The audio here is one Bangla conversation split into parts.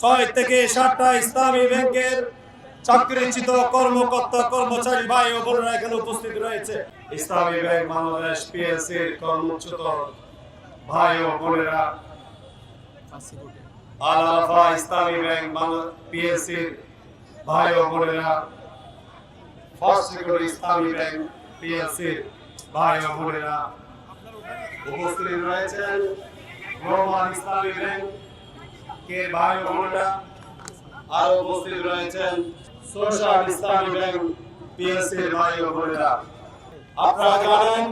6 থেকে 7টা ইসলামী ব্যাংকের চাকরিচ্যুত কর্মকর্তা কর্মচারী ভাই ও বোনেরা এখানে উপস্থিত রয়েছে। ইসলামী ব্যাংক বাংলাদেশ পিএলসির কর্মচ্যুত ভাই ও বোনেরা, আল আরাফা ইসলামী ব্যাংক পিএলসির ভাই ও বোনেরা, ফার্স্ট সিকিউরিটি ইসলামী ব্যাংক পিএলসির ভাই ও বোনেরা, উপস্থিত রয়েছেন গ্লোবাল ইসলামী ব্যাংক কে ভাই ও বোনেরা, আরো উপস্থিত রয়েছেন সোশ্যাল ইসলামী ব্যাংক পিএলসির ভাই ও বোনেরা। আপনারা জানেন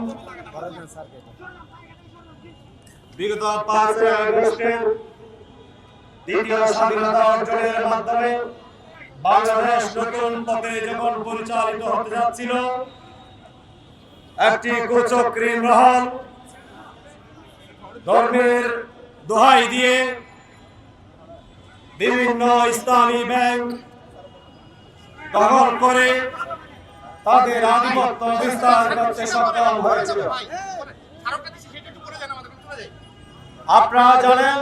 বিগত 5 আগস্টের দ্বিতীয় স্বাধীনতা অর্জনের মাধ্যমে বাংলাদেশ নতুন পথে যখন পরিচালিত হতে যাচ্ছিল, একটি কুচক্রী মহল ধর্মের দোহাই দিয়ে বিভিন্ন ইসলামী ব্যাংক দখল করে তাদের আধিপত্য বিস্তার করতে সক্ষম হয়েছিল। আপনারা জানেন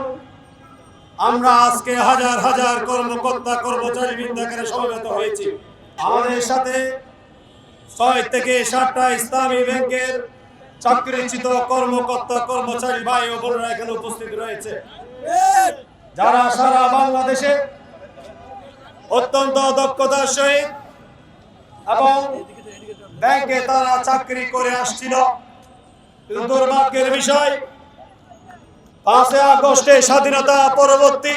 আমরা আজকে হাজার হাজার কর্মকর্তা কর্মচারী বৃন্দ এখানে সমবেত হয়েছি। আমাদের সাথে 6 থেকে 7টা ইসলামী ব্যাংকের চাকরিচ্যুত কর্মকর্তা কর্মচারী ভাই ও বোনেরা এখানে উপস্থিত রয়েছে, যারা সারা বাংলাদেশে অত্যন্ত দক্ষতার সহিত এবং ব্যাংকে তারা চাকরি করে আসছিল। কিন্তু দুর্ভাগ্যের বিষয়, 5 আগস্টে স্বাধীনতা পরবর্তী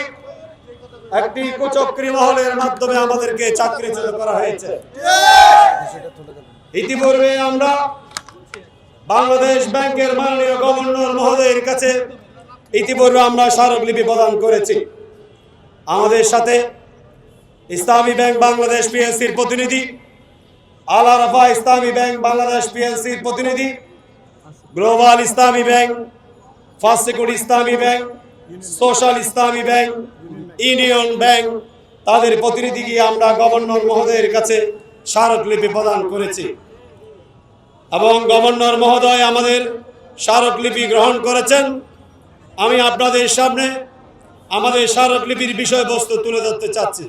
একটি কুচক্রী মহলের মাধ্যমে আমাদেরকে চাকরিচ্যুত করা হয়েছে। ইতিপূর্বে আমরা বাংলাদেশ ব্যাংকের মাননীয় গভর্নর মহোদয়ের কাছে ইতিপূর্বে আমরা স্মারকলিপি প্রদান করেছি। আমাদের সাথে ইসলামী ব্যাংক বাংলাদেশ পিএলসির প্রতিনিধি, আল আরাফা ইসলামী ব্যাংক বাংলাদেশ পিএলসির প্রতিনিধি, গ্লোবাল ইসলামী ব্যাংক, ফার্স্ট সিকিউরিটি ইসলামী ব্যাংক, সোশ্যাল ইসলামী ব্যাংক, ইউনিয়ন ব্যাংক, তাদের প্রতিনিধি গিয়ে আমরা গভর্নর মহোদয়ের কাছে স্মারকলিপি প্রদান করেছি এবং গভর্নর মহোদয় আমাদের স্মারকলিপি গ্রহণ করেছেন। আমি আপনাদের সামনে আমাদের স্মারকলিপির বিষয়বস্তু তুলে ধরতে চাচ্ছি।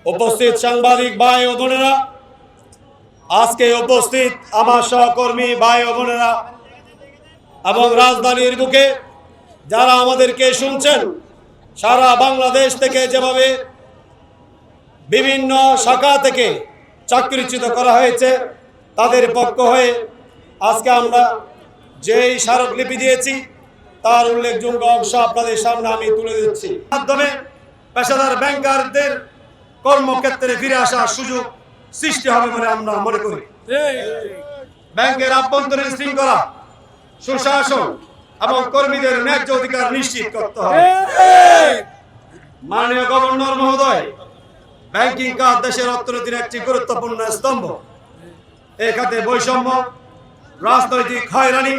উপস্থিত সাংবাদিক ভাই ও বোনেরা, আজকে উপস্থিত আমার সহকর্মী ভাই ও বোনেরা এবং রাজধানীর বুকে যারা আমাদেরকে শুনছেন, সারা বাংলাদেশ থেকে যেভাবে বিভিন্ন শাখা থেকে চাকরিচ্যুত করা হয়েছে, তাদের পক্ষ হয়ে আজকে আমরা যেই স্মারকলিপি দিয়েছি তার উল্লেখযোগ্য অংশ আপনাদের সামনে আমি তুলে দিচ্ছি। মাধ্যমে পেশাদার ব্যাংকারদের কর্মক্ষেত্রে ফিরে আসার সুযোগ সৃষ্টি হবে বলে আমরা মনে করি। ব্যাংকের আভ্যন্তরীণ শৃঙ্খলা, সুশাসন এবং কর্মীদের ন্যায্য অধিকার নিশ্চিত করতে হবে। মাননীয় গভর্নর মহোদয়, ব্যাংকিং খাত দেশের অর্থনীতির একটি গুরুত্বপূর্ণ স্তম্ভ। এই খাতে বৈষম্য, রাজনৈতিক হয়রানি,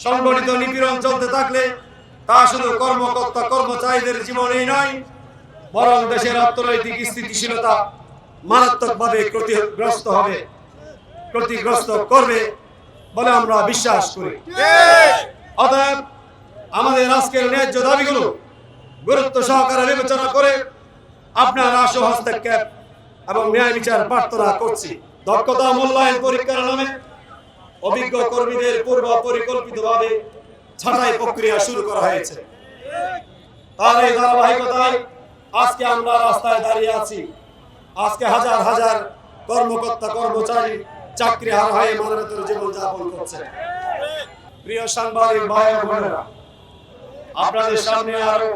সংগঠিত নিপীড়ন চলতে থাকলে তা শুধু কর্মকর্তা কর্মচারীদের জীবনেই নয়, বরং দেশের অর্থনৈতিক স্থিতিশীলতা মারাত্মকভাবে ক্ষতিগ্রস্ত করবে বলে আমরা বিশ্বাস করি। অতএব আমাদের আজকের ন্যায্য দাবিগুলো গুরুত্ব সহকারে বিবেচনা করে আপনার আশু হস্তক্ষেপ এবং ন্যায় বিচার প্রার্থনা করছি। দক্ষতা মূল্যায়ন পরীক্ষার নামে অভিজ্ঞ কর্মীদের পূর্ব পরিকল্পিতভাবে ছাঁটাই প্রক্রিয়া শুরু করা হয়েছে। তার এই ধারাবাহিকতায় আজকে আমরা রাস্তায় দাঁড়িয়ে আছি। আজকে হাজার হাজার কর্মকর্তা কর্মচারী চাকরি হারা হয়ে মানবেতর জীবন যাপন করছে। প্রিয় সাংবাদিক ভাই ও বোনেরা, আপনাদের সামনে আরো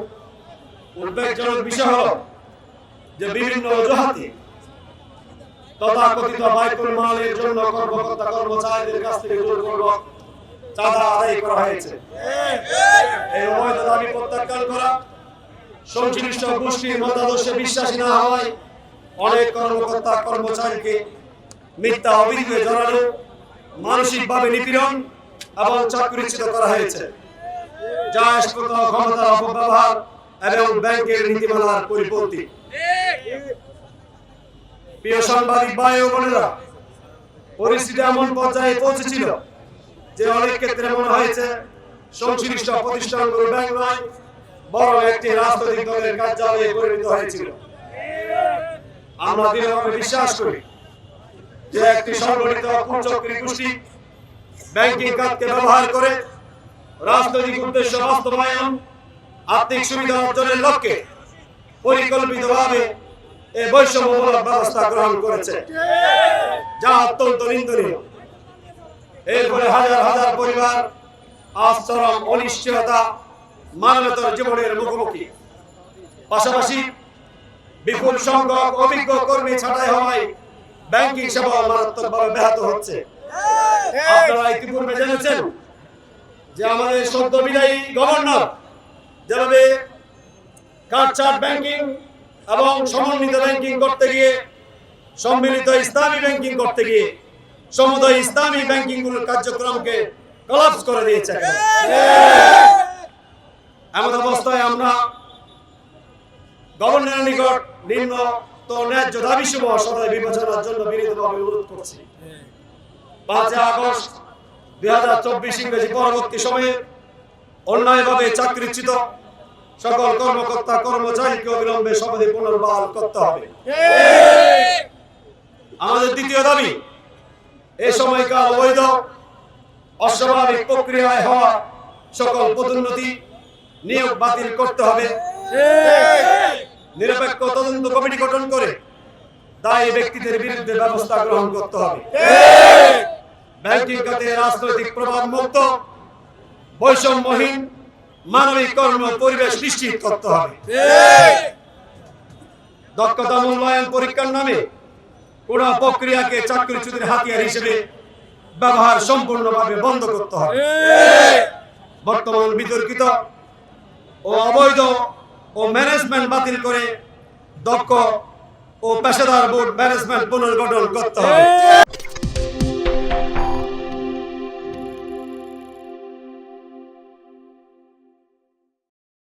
উদ্বেগজনক বিষয় হলো যে বিভিন্ন অজুহাতে তথাকথিত বাইতুল মালের জন্য কর্মকর্তা কর্মচারীদের কাছ থেকে জোরপূর্বক চাঁদা আদায় করা হয়েছে। এই অবৈধ দাবি প্রত্যাখ্যান করা, সংশ্লিষ্ট গোষ্ঠীর মতাদর্শে বিশ্বাসী না হওয়ায় অনেক কর্মকর্তা কর্মচারীকে মিথ্যা অভিযোগে জড়ানো, মানসিকভাবে নিপীড়ন এবং চাকরিচ্যুত করা হয়েছে, যা স্পষ্ট ক্ষমতার অপব্যবহার এবং ব্যাংকের নীতিমালার পরিপন্থী। প্রিয় সাংবাদিক ভাই ও বোনেরা, পরিস্থিতি এমন পর্যায়ে পৌঁছেছিল যে অনেক ক্ষেত্রে মনে হয়েছে সংশ্লিষ্ট প্রতিষ্ঠানগুলো ব্যাংক নয় বড় একটি রাজনৈতিক দলের কার্যালয়ে পরিণত হয়েছিল। আমরা দৃঢ়ভাবে বিশ্বাস করি যে একটি সংগঠিত কুচক্রী গোষ্ঠী ব্যাংকিং খাতকে ব্যবহার করে রাজনৈতিক উদ্দেশ্য বাস্তবায়ন, আর্থিক সুবিধা অর্জনের লক্ষ্যে পরিকল্পিতভাবে এই বৈষম্যমূলক ব্যবস্থা গ্রহণ করেছে, যা অত্যন্ত নিন্দনীয়। এর ফলে হাজার হাজার পরিবার আজ চরম অনিশ্চয়তা, মানবতার জীবনের মুখোমুখি। পাশাপাশি বিপুল সংখ্যক অভিজ্ঞ কর্মী ছাঁটাই হওয়ায় ব্যাংকিং সেবা মারাত্মকভাবে ব্যাহত হচ্ছে। আপনারা ইতিপূর্বে জেনেছেন যে আমাদের সদ্য বিদায়ী গভর্নর যেভাবে কাটছাঁট ব্যাংকিং এবং সমন্বিত ব্যাংকিং করতে গিয়ে, সম্মিলিত ইসলামী ব্যাংকিং করতে গিয়ে সমুদায় ইসলামী ব্যাংকিং কার্যক্রমকে কলাপস করে দিয়েছে। এমন অবস্থায় আমরা গভর্নরের নিকট নিম্নত ন্যায্য দাবি সমূহ সদয় বিবেচনার জন্য বিনীতভাবে অনুরোধ করছি। 5 আগস্ট 2024 ইংরেজি পরবর্তী সময়ে অন্যায়ভাবে চাকরিচ্যুত সকল কর্মকর্তা কর্মচারীকে অবিলম্বে শপথে পুনর্বহাল করতে হবে। আমাদের দ্বিতীয় দাবি, এই সময়কাল অবৈধ অস্বাভাবিক প্রক্রিয়ায় হওয়া সকল পদোন্নতি নিয়োগ বাতিল করতে হবে। নিরপেক্ষ তদন্ত কমিটি গঠন করে দায়ী ব্যক্তিদের বিরুদ্ধে ব্যবস্থা গ্রহণ করতে হবে। ব্যাংকিং খাতে রাজনৈতিক প্রভাব মুক্ত, বৈষম্যহীন মানবিক কর্ম পরিবেশ নিশ্চিত করতে হবে। দক্ষতা মূল্যায়ন পরীক্ষার নামে কোন প্রক্রিয়াকে চাকরিচ্যুতির হাতিয়ার হিসেবে ব্যবহার সম্পূর্ণভাবে বন্ধ করতে হবে। বর্তমান বিতর্কিত ও অবৈধ ও ম্যানেজমেন্ট বাতিল করে দক্ষ ও পেশাদার বোর্ড ম্যানেজমেন্ট পুনর্গঠন করতে হবে।